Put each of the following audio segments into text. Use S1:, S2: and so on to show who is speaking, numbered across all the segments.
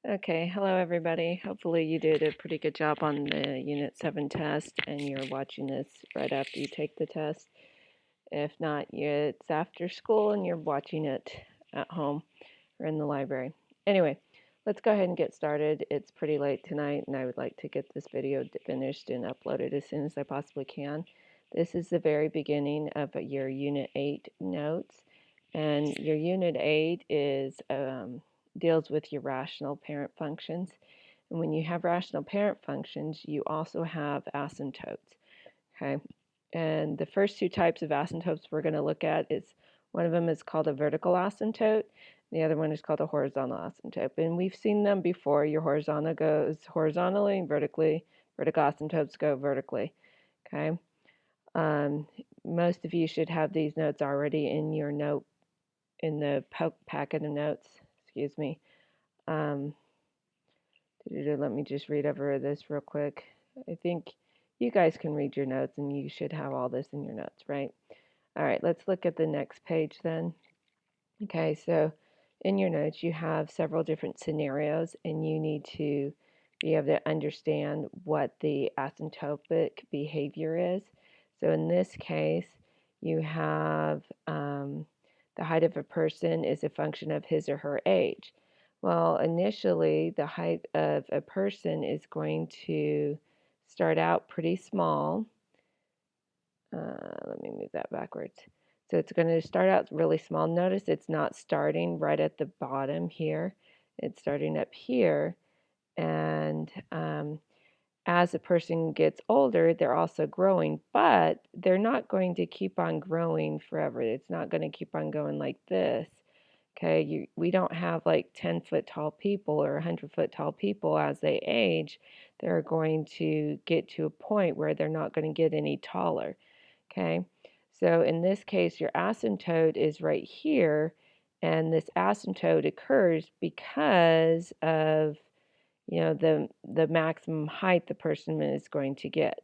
S1: Okay, hello everybody. Hopefully you did a pretty good job on the Unit 7 test and you're watching this right after you take the test. If not, it's after school and you're watching it at home or in the library. Anyway, let's go ahead and get started. It's pretty late tonight and I would like to get this video finished and uploaded as soon as I possibly can. This is the very beginning of your Unit 8 notes, and your Unit 8 deals with your rational parent functions. And when you have rational parent functions, you also have asymptotes. Okay, and the first two types of asymptotes we're going to look at is one of them is called a vertical asymptote. The other one is called a horizontal asymptote. And we've seen them before. Your horizontal goes horizontally and vertically. Vertical asymptotes go vertically. Okay. Most of you should have these notes already in your note, in the packet of notes. Excuse me. Um, Let me just read over this real quick. I think you guys can read your notes and you should have all this in your notes, right? All right, let's look at the next page then. Okay, so in your notes you have several different scenarios and you need to be able to understand what the asymptotic behavior is. So in this case, you have the height of a person is a function of his or her age. Well, initially, the height of a person is going to start out pretty small. Let me move that backwards. So it's going to start out really small. Notice it's not starting right at the bottom here. It's starting up here. And as a person gets older, they're also growing, but they're not going to keep on growing forever. It's not going to keep on going like this. Okay, we don't have like 10-foot tall people or 100-foot tall people. As they age, they're going to get to a point where they're not going to get any taller. Okay, so in this case, your asymptote is right here, and this asymptote occurs because of the maximum height the person is going to get.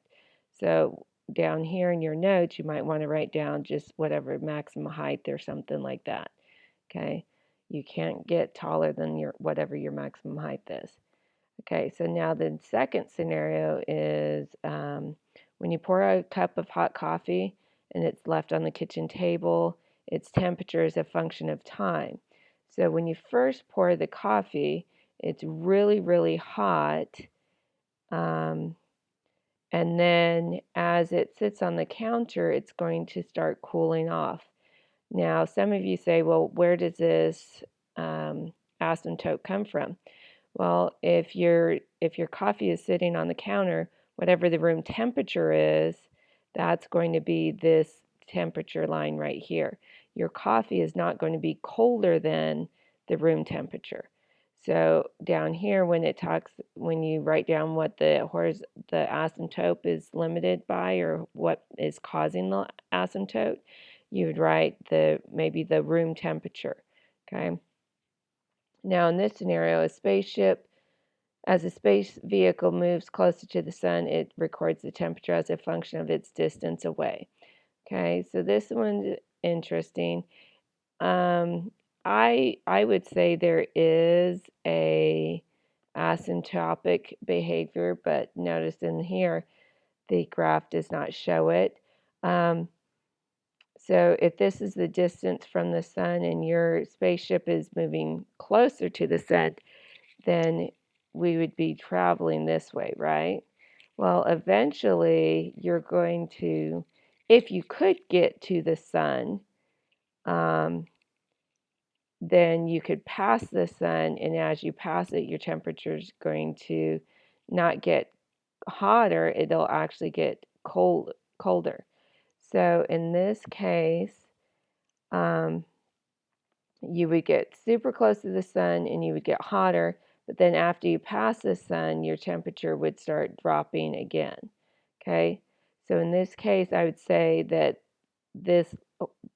S1: So down here in your notes, you might want to write down just whatever maximum height or something like that. Okay, you can't get taller than whatever your maximum height is. Okay, so now the second scenario is when you pour a cup of hot coffee and it's left on the kitchen table, its temperature is a function of time. So when you first pour the coffee, it's really, really hot. Um, and then as it sits on the counter, it's going to start cooling off. Now, some of you say, well, where does this asymptote come from? Well, if your coffee is sitting on the counter, whatever the room temperature is, that's going to be this temperature line right here. Your coffee is not going to be colder than the room temperature. So down here, when you write down what the asymptote is limited by or what is causing the asymptote, you would write maybe the room temperature. Okay. Now in this scenario, as a space vehicle moves closer to the sun, it records the temperature as a function of its distance away. Okay, so this one's interesting. I would say there is a asymptotic behavior, but notice in here the graph does not show it. So if this is the distance from the sun and your spaceship is moving closer to the sun, then we would be traveling this way, right? Well, eventually you're going to, if you could get to the sun, then you could pass the sun, and as you pass it, your temperature is going to not get hotter, it'll actually get colder. So in this case, you would get super close to the sun and you would get hotter, but then after you pass the sun, your temperature would start dropping again. Okay, so in this case, I would say that this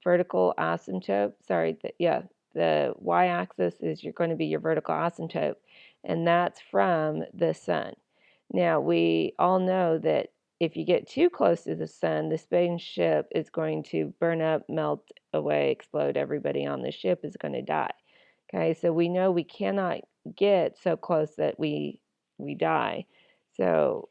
S1: vertical asymptote, the y-axis is going to be your vertical asymptote, and that's from the sun. Now, we all know that if you get too close to the sun, the spaceship is going to burn up, melt away, explode. Everybody on the ship is going to die. Okay, so we know we cannot get so close that we die. So,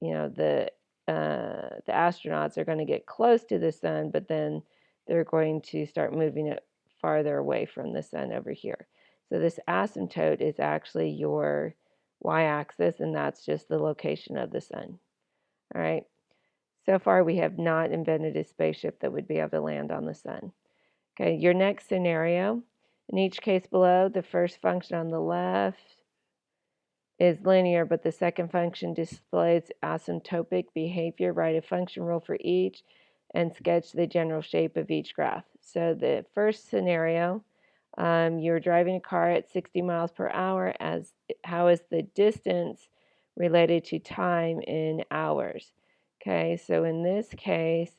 S1: the astronauts are going to get close to the sun, but then they're going to start moving it farther away from the sun over here. So this asymptote is actually your y-axis, and that's just the location of the sun. All right. So far, we have not invented a spaceship that would be able to land on the sun. Okay, your next scenario. In each case below, the first function on the left is linear, but the second function displays asymptotic behavior. Write a function rule for each and sketch the general shape of each graph. So the first scenario, you're driving a car at 60 miles per hour. How is the distance related to time in hours? Okay, so in this case,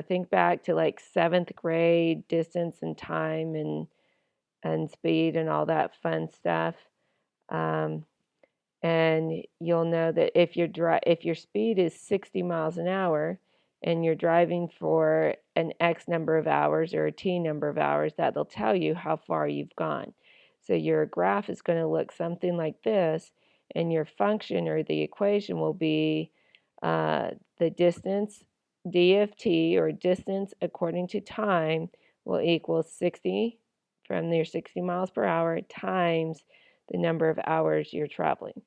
S1: think back to like 7th grade distance and time and speed and all that fun stuff. And you'll know that if your speed is 60 miles an hour and you're driving for an X number of hours or a T number of hours, that'll tell you how far you've gone. So your graph is going to look something like this, and your function or the equation will be the distance, d of t, or distance according to time, will equal 60 from your 60 miles per hour times the number of hours you're traveling.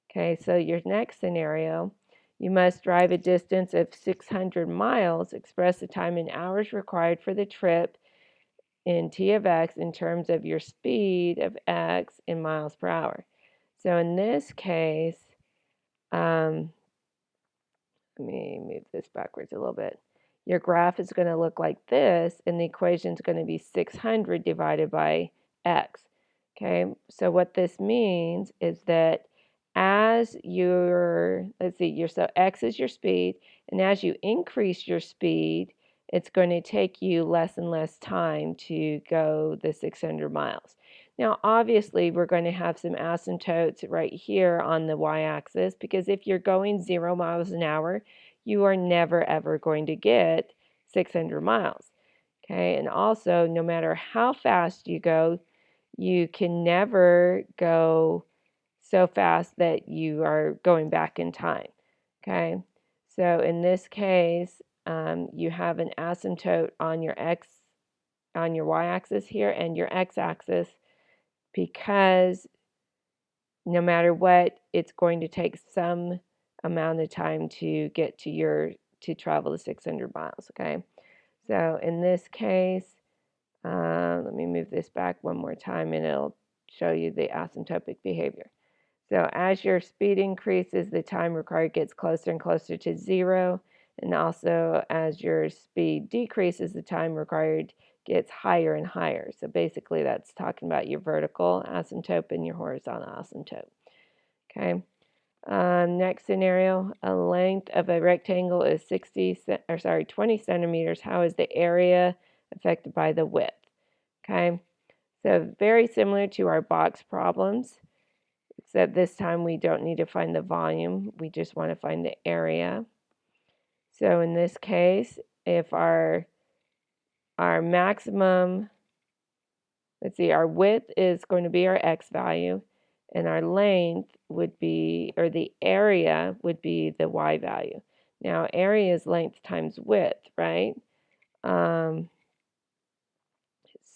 S1: Okay, so your next scenario, you must drive a distance of 600 miles, express the time in hours required for the trip in t of x in terms of your speed of x in miles per hour. So in this case, let me move this backwards a little bit. Your graph is going to look like this, and the equation is going to be 600 divided by x. Okay, so what this means is that as so x is your speed, and as you increase your speed, it's going to take you less and less time to go the 600 miles. Now, obviously, we're going to have some asymptotes right here on the y-axis, because if you're going 0 miles an hour, you are never, ever going to get 600 miles. Okay, and also, no matter how fast you go, you can never go so fast that you are going back in time. Okay, so in this case, you have an asymptote on your y-axis here and your x-axis, because no matter what, it's going to take some amount of time to get to travel the 600 miles. Okay, so in this case, let me move this back one more time and it'll show you the asymptotic behavior. So as your speed increases, the time required gets closer and closer to 0, and also as your speed decreases, the time required gets higher and higher. So basically that's talking about your vertical asymptote and your horizontal asymptote. Okay. Next scenario, a length of a rectangle is 20 centimeters. How is the area affected by the width? Okay. So very similar to our box problems, except this time we don't need to find the volume. We just want to find the area. So in this case, if our maximum, our width is going to be our x value, and our length would be, or the area would be the y value. Now, area is length times width, right?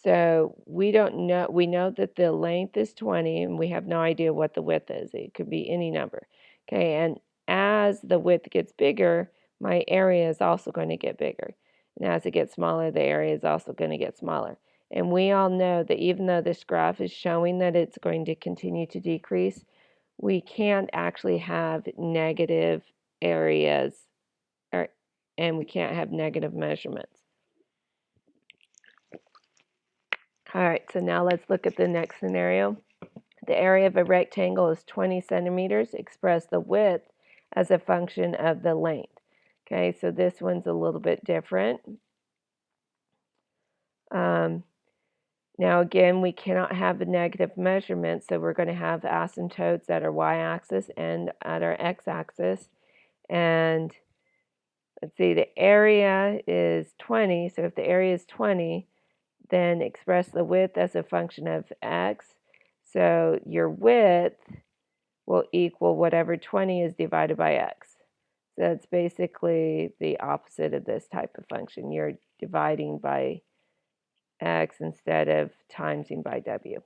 S1: So we don't know, we know that the length is 20, and we have no idea what the width is. It could be any number. Okay, and as the width gets bigger, my area is also going to get bigger. And as it gets smaller, the area is also going to get smaller. And we all know that even though this graph is showing that it's going to continue to decrease, we can't actually have negative areas, and we can't have negative measurements. All right, so now let's look at the next scenario. The area of a rectangle is 20 centimeters. Express the width as a function of the length. Okay, so this one's a little bit different. Now again, we cannot have a negative measurement, so we're going to have asymptotes at our y-axis and at our x-axis. And let's see, the area is 20, so if the area is 20, then express the width as a function of x. So your width will equal whatever 20 is divided by x. So it's basically the opposite of this type of function. You're dividing by x instead of timesing by w.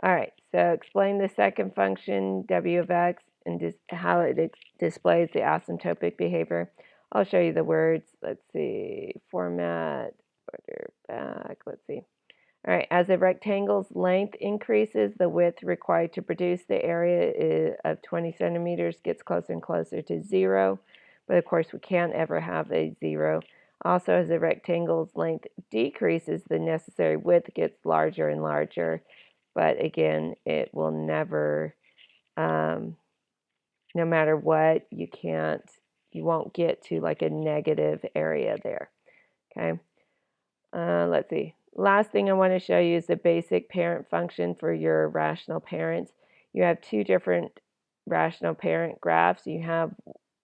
S1: All right, so explain the second function, w of x, and how it displays the asymptotic behavior. I'll show you the words. Let's see, format, order back, let's see. All right, as a rectangle's length increases, the width required to produce the area of 20 centimeters gets closer and closer to 0. But of course, we can't ever have a 0. Also, as the rectangle's length decreases, the necessary width gets larger and larger. But again, it will never, no matter what, you won't get to like a negative area there. Okay. Let's see. Last thing I want to show you is the basic parent function for your rational parents. You have two different rational parent graphs. You have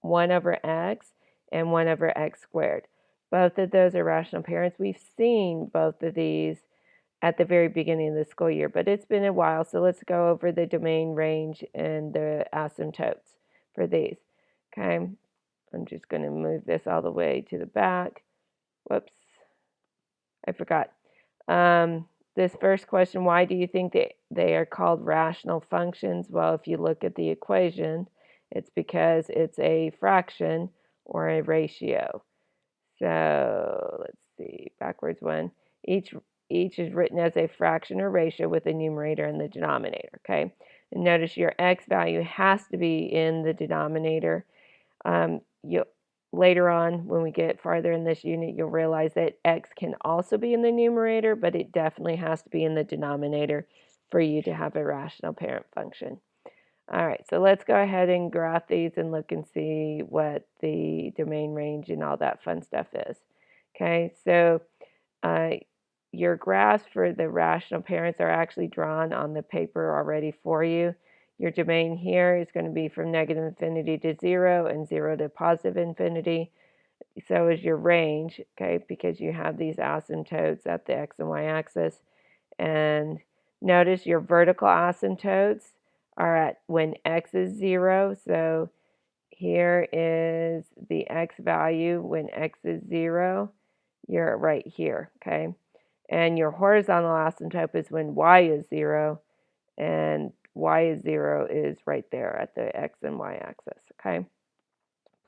S1: 1 over x and 1 over x squared. Both of those are rational parents. We've seen both of these at the very beginning of the school year, but it's been a while, so let's go over the domain range and the asymptotes for these. Okay, I'm just going to move this all the way to the back. Whoops. I forgot. This first question, why do you think they are called rational functions? Well, if you look at the equation, it's because it's a fraction or a ratio. So let's see, backwards one. Each is written as a fraction or ratio with the numerator and the denominator, okay? And notice your x value has to be in the denominator. Later on, when we get farther in this unit, you'll realize that x can also be in the numerator, but it definitely has to be in the denominator for you to have a rational parent function. All right, so let's go ahead and graph these and look and see what the domain range and all that fun stuff is. Okay, so your graphs for the rational parents are actually drawn on the paper already for you. Your domain here is going to be from negative infinity to 0 and 0 to positive infinity. So is your range, okay, because you have these asymptotes at the x and y axis. And notice your vertical asymptotes are at when x is 0. So here is the x value when x is 0. You're right here, okay? And your horizontal asymptote is when y is 0, and y is 0 is right there at the x and y axis, okay?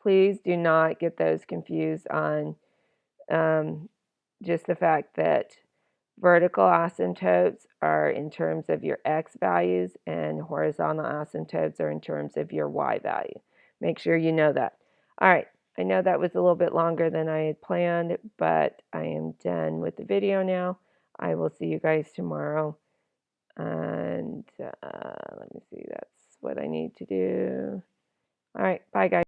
S1: Please do not get those confused on just the fact that vertical asymptotes are in terms of your x values and horizontal asymptotes are in terms of your y value. Make sure you know that. All right, I know that was a little bit longer than I had planned, but I am done with the video now. I will see you guys tomorrow. And let me see, that's what I need to do. All right, bye guys.